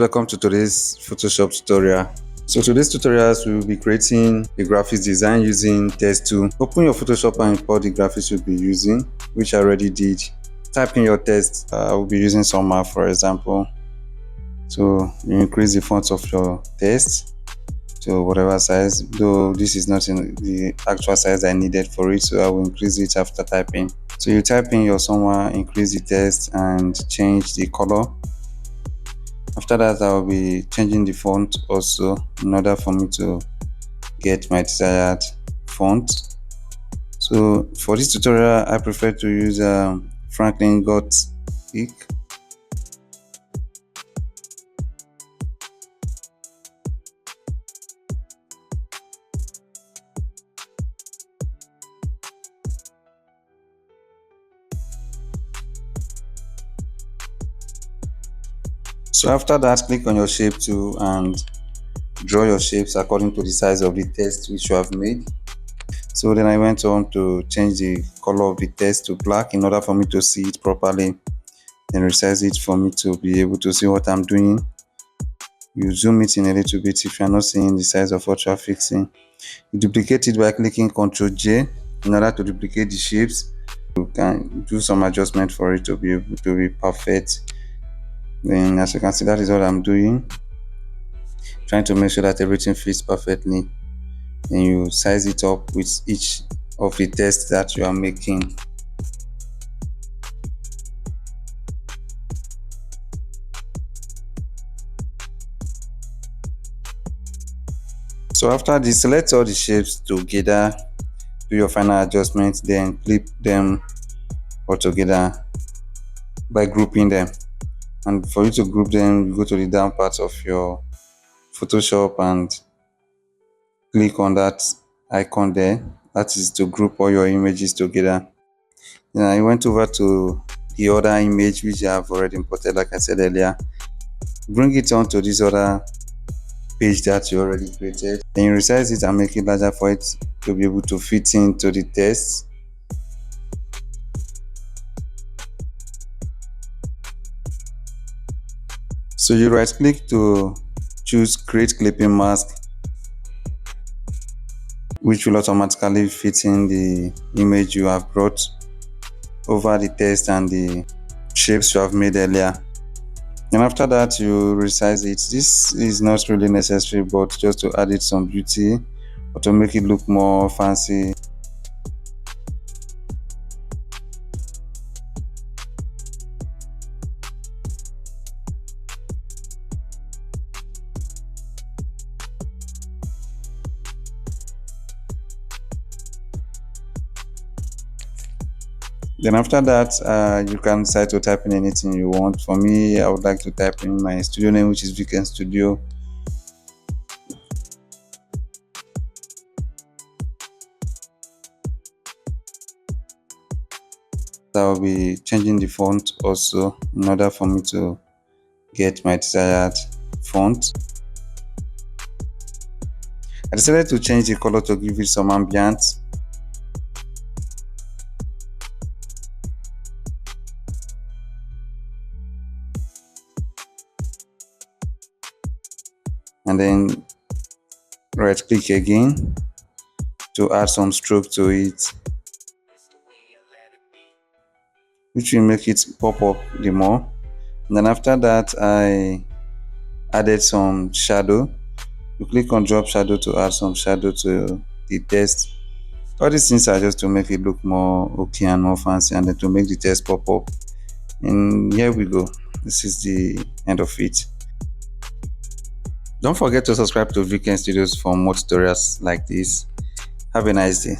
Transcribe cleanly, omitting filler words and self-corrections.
Welcome to today's Photoshop tutorial. So today's tutorials we will be creating a graphics design using Test2. Open your Photoshop and import the graphics you'll be using, which I already did. Type in your text. I will be using Summer for example. So you increase the font of your text to whatever size, though this is not in the actual size I needed for it, so I will increase it after typing. So you type in your Summer, increase the text and change the color. After that, I will be changing the font also in order for me to get my desired font. So for this tutorial, I prefer to use Franklin Gothic. So after that, click on your shape tool and draw your shapes according to the size of the text which you have made. So then I went on to change the color of the text to black in order for me to see it properly, and resize it for me to be able to see what I'm doing. You zoom it in a little bit if you're not seeing the size of what you're fixing. You duplicate it by clicking Ctrl J in order to duplicate the shapes. You can do some adjustment for it to be able to be perfect. Then as you can see, that is what I'm doing, trying to make sure that everything fits perfectly. And you size it up with each of the tests that you are making. So after this, select all the shapes together, do your final adjustments, then clip them all together by grouping them. And for you to group them, you go to the down part of your Photoshop and click on that icon there. That is to group all your images together. Then I went over to the other image which I have already imported, like I said earlier. Bring it onto this other page that you already created. Then you resize it and make it larger for it to be able to fit into the text. So you right click to choose create clipping mask, which will automatically fit in the image you have brought over the text and the shapes you have made earlier. And after that, you resize it. This is not really necessary, but just to add it some beauty or to make it look more fancy. Then after that, you can decide to type in anything you want. For me, I would like to type in my studio name, which is Viken Studio. I will be changing the font also in order for me to get my desired font. I decided to change the color to give it some ambient. And then right click again to add some stroke to it, which will make it pop up the more. And then after that, I added some shadow. You click on drop shadow to add some shadow to the text. All these things are just to make it look more okay and more fancy, and then to make the text pop up. And here we go. This is the end of it. Don't forget to subscribe to Viken Studios for more tutorials like this. Have a nice day.